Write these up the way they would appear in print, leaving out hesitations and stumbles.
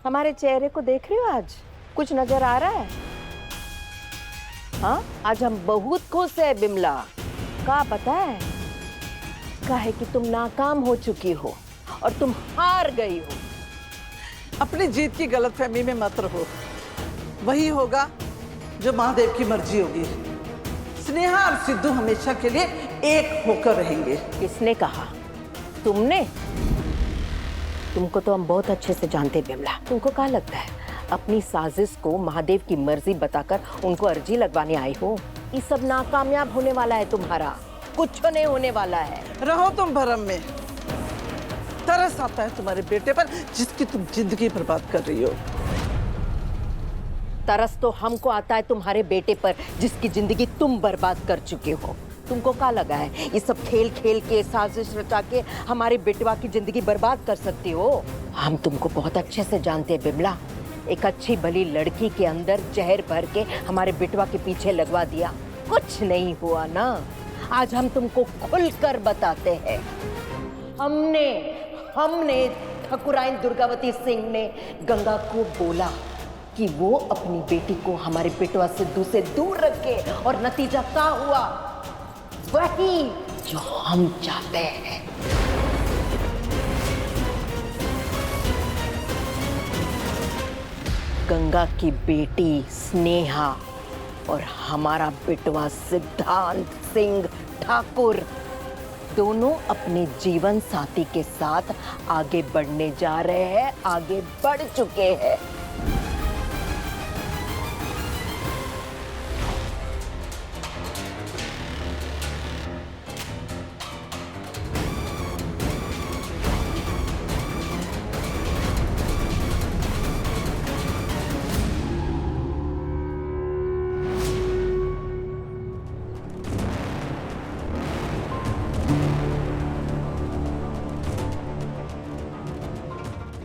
हमारे चेहरे को देख रही हो? आज कुछ नजर आ रहा है? हाँ, आज हम बहुत खुश है बिमला। क्या पता है? क्या है कि तुम नाकाम हो चुकी हो और तुम हार गई हो। अपनी जीत की गलतफहमी में मत रहो। वही होगा जो महादेव की मर्जी होगी। स्नेहा और सिद्धू हमेशा के लिए एक होकर रहेंगे। किसने कहा? तुमने? तुमको तो हम बहुत अच्छे से जानते बिमला। तुमको क्या लगता है अपनी साजिश को महादेव की मर्जी बताकर उनको अर्जी लगवाने आई हो? ये सब नाकामयाब होने वाला है तुम्हारा, कुछ नहीं होने वाला है। रहो तुम भरम में। तरस आता है तुम्हारे बेटे पर जिसकी तुम जिंदगी बर्बाद कर रही हो। तरस तो हमको आता है तुम्हारे बेटे पर जिसकी जिंदगी तुम बर्बाद कर चुके हो। तुमको क्या लगा है ये सब खेल खेल के साजिश रचा के हमारे बेटवा की जिंदगी बर्बाद कर सकती हो? हम तुमको बहुत अच्छे से जानते हैं बिमला। एक अच्छी भली लड़की के अंदर जहर भर के हमारे बेटवा के पीछे लगवा दिया। कुछ नहीं हुआ ना। आज हम तुमको खुलकर बताते हैं। हमने ठकुराइन दुर्गावती सिंह ने गंगा को बोला कि वो अपनी बेटी को हमारे बेटवा सिद्धू से दूर रखे और नतीजा क्या हुआ? वही जो हम चाहते हैं। गंगा की बेटी स्नेहा और हमारा बेटवा सिद्धांत सिंह ठाकुर दोनों अपने जीवन साथी के साथ आगे बढ़ने जा रहे हैं, आगे बढ़ चुके हैं।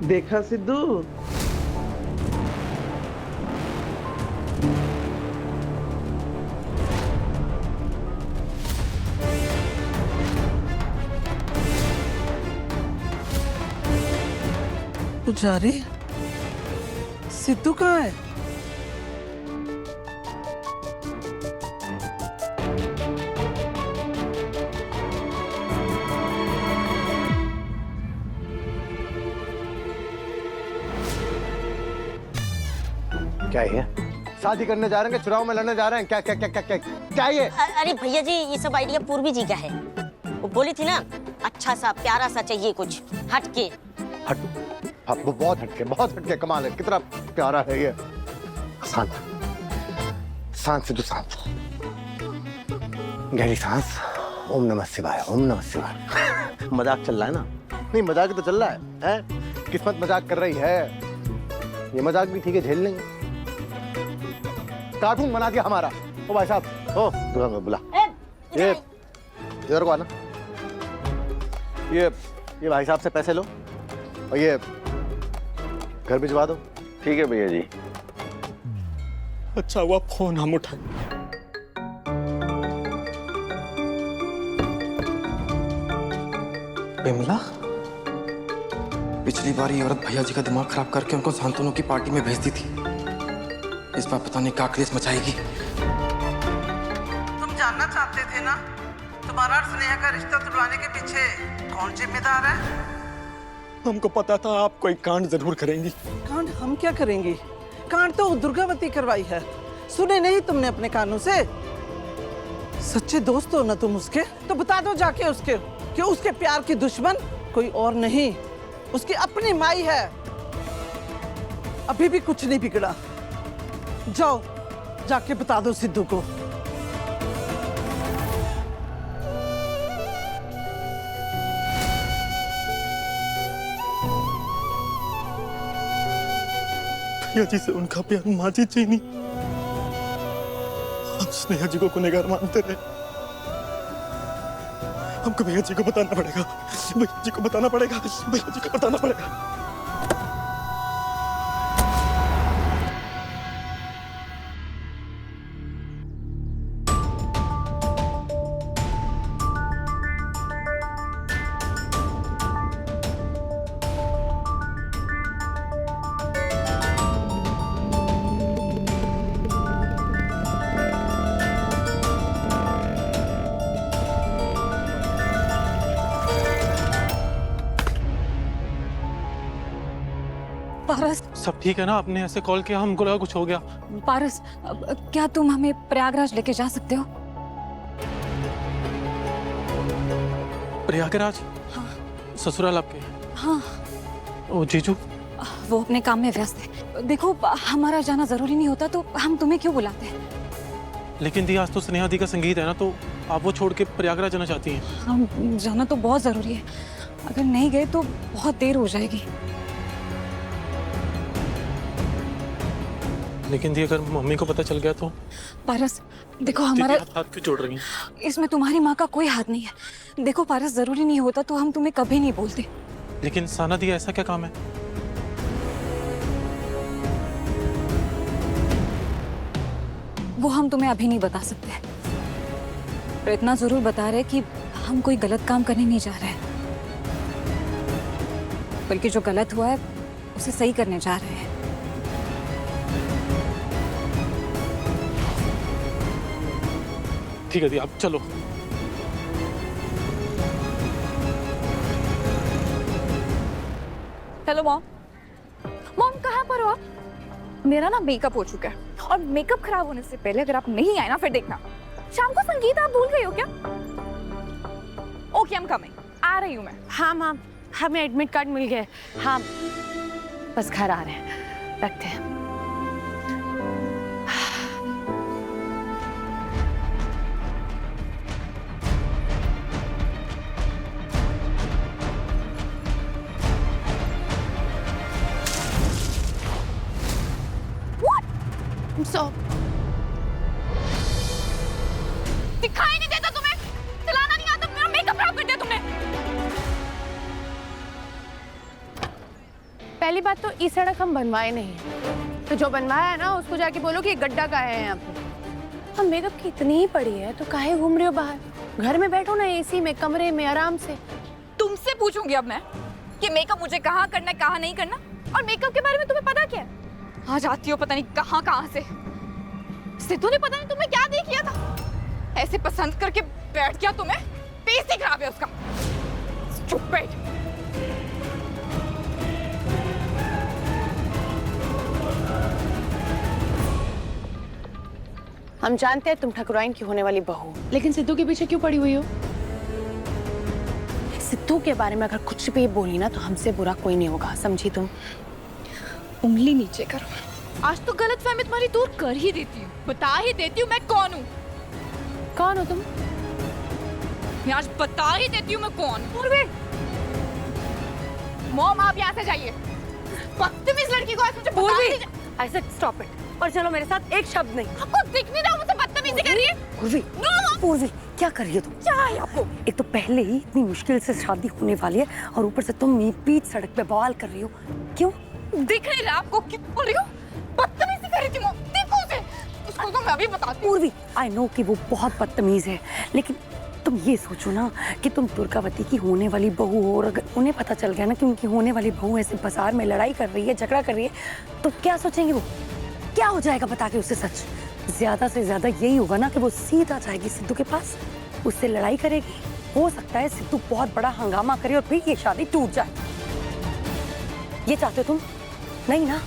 देखा सिद्धू, पुजारी सिद्धू कहाँ है? क्या है? शादी करने जा रहे हैं, चुनाव में लड़ने जा रहे हैं? क्या क्या क्या क्या क्या क्या ये? अरे भैया जी, ये सब आइडिया पूर्वी जी का है। वो बोली थी ना, अच्छा सा प्यारा सा चाहिए, कुछ हटके। हट, हाँ, वो बहुत हटके, कमाल है। कितना प्यारा है ये। शांत शांत सिद्धू, शांत। गहरी सांस। ओम नमः शिवाय, ओम नमः शिवाय। मजाक चल रहा है ना? नहीं, मजाक तो चल रहा है? किस्मत मजाक कर रही है। ये मजाक भी ठीक है, झेल लेंगे। कार्टून बना दिया हमारा। ओ भाई साहब, ओ दुकान में बुला। ये इधर को आना। ये भाई साहब से पैसे लो और ये घर भिजवा दो। ठीक है भैया जी। अच्छा हुआ फोन हम उठाए। बिमला, पिछली बार ये औरत भैया जी का दिमाग खराब करके उनको शांतनु की पार्टी में भेज दी थी। इस बार पता नहीं क्या क्लेश मचाएगी। तुम जानना चाहते थे ना तुम्हारा और स्नेहा का रिश्ता तुड़वाने के पीछे कौन जिम्मेदार है? हमको पता था आप कोई कांड जरूर करेंगी। कांड हम क्या करेंगे? कांड तो दुर्गावती करवाई है। सुने नहीं तुमने अपने कानों से? सच्चे दोस्त हो ना तुम उसके, तो बता दो जाके उसके कि उसके प्यार की दुश्मन कोई और नहीं, उसकी अपनी माई है। अभी भी कुछ नहीं बिगड़ा। जाओ जाके बता दो सिद्धू को। भैया जी से उनका प्यार माँ जी चीनी। हम स्नेहा जी को गुनहगार मानते रहे। हमको भैया जी को बताना पड़ेगा। भैया जी को बताना पड़ेगा। भैया जी को बताना पड़ेगा। पारस, सब ठीक है ना? आपने ऐसे कॉल किया, हमको लगा कुछ हो गया। पारस, क्या तुम हमें प्रयागराज लेके जा सकते हो? प्रयागराज? हाँ। ससुराल आपके? हाँ। ओ जीजू? वो अपने काम में व्यस्त है। देखो, हमारा जाना जरूरी नहीं होता तो हम तुम्हें क्यों बुलाते हैं? लेकिन दी, आज तो स्नेहा दी का संगीत है ना, तो आप वो छोड़ के प्रयागराज जाना चाहती हैं? हम जाना तो बहुत जरूरी है। अगर नहीं गए तो बहुत देर हो जाएगी। लेकिन दी, अगर मम्मी को पता चल गया तो? पारस, देखो हमारा दीदी, हाथ क्यों जोड़ रही हैं? इसमें तुम्हारी माँ का कोई हाथ नहीं है। देखो पारस, जरूरी नहीं होता तो हम तुम्हें कभी नहीं बोलते। लेकिन साना दी, ऐसा क्या काम है? वो हम तुम्हें अभी नहीं बता सकते, पर इतना जरूर बता रहे कि हम कोई गलत काम करने नहीं जा रहे हैं, बल्कि जो गलत हुआ है उसे सही करने जा रहे हैं। ठीक है दी, आप चलो। Hello mom. मॉम कहाँ पर हो आप? मेरा ना मेकअप हो चुका है और मेकअप खराब होने से पहले अगर आप नहीं आए ना फिर देखना। शाम को संगीत आप भूल गई हो क्या? Okay, I am coming. आ रही हूँ मैं। हाँ मैम, हमें एडमिट कार्ड मिल गया है। हाँ, बस घर आ रहे हैं, रखते हैं। दिखाई नहीं देता तुम्हें? चलाना नहीं आता? मेरा मेकअप खराब कर दिया तुमने। पहली बात तो इस सड़क हम बनवाए नहीं, तो जो बनवाया है ना उसको जाके बोलो कि ये गड्ढा का है यहाँ पे। हम मेकअप की इतनी ही पड़ी है तो काहे घूम रहे हो बाहर? घर में बैठो ना, एसी में, कमरे में आराम से। तुमसे पूछूंगी अब मैं कि मेकअप मुझे कहाँ करना है, कहाँ नहीं करना। और मेकअप के बारे में तुम्हें पता क्या है? आज आती हो पता नहीं कहाँ से। सिद्धू ने पता नहीं तुम्हें क्या देख लिया था, ऐसे पसंद करके बैठ गया तुम्हें। फेस ही खराब है उसका। Stupid। हम जानते हैं तुम ठकुराइन की होने वाली बहू, लेकिन सिद्धू के पीछे क्यों पड़ी हुई हो? सिद्धू के बारे में अगर कुछ भी बोली ना तो हमसे बुरा कोई नहीं होगा, समझी तुम? उंगली नीचे करो। आज तो गलतफहमी तुम्हारी दूर कर ही देती हूँ, बता ही देती हूँ मैं कौन हूँ। कौन हो तुम? मैं आज बता ही देती हूँ मैं कौन हूँ। मॉम, आप यहाँ से जाइए। बदतमीज लड़की को आज मुझे बता ही नहीं। I said stop it। और चलो मेरे साथ, एक शब्द नहीं। आपको दिख नहीं रहा मुझसे बदतमीजी कर रही है? पूर्वी, पूर्वी, क्या कर रही हो तुम? क्या है आपको? एक तो पहले ही इतनी मुश्किल से शादी होने वाली है और ऊपर से तुम बीच सड़क पे बवाल कर रही हो। क्यों? दिख नहीं रहा आपको? क्यों बोल रही हो? बदतमीजी कर रही थी मॉम। देखो उसे, उसको तो मैं अभी बताती हूँ। पूर्वी, आई नो कि वो बहुत बदतमीज है, लेकिन तुम ये सोचो ना कि तुम दुर्गावती की होने वाली बहू हो, और अगर उन्हें पता चल गया ना कि उनकी होने वाली बहू ऐसे बाजार में लड़ाई कर रही है, झगड़ा कर रही है, तो क्या सोचेंगे वो? क्या हो जाएगा बता के उसे सच? ज्यादा से ज्यादा यही होगा ना कि वो सीधा जाएगी सिद्धू के पास, उससे लड़ाई करेगी। हो सकता है सिद्धू बहुत बड़ा हंगामा करे और फिर ये शादी टूट जाए। ये चाहते हो तुम? नहीं ना?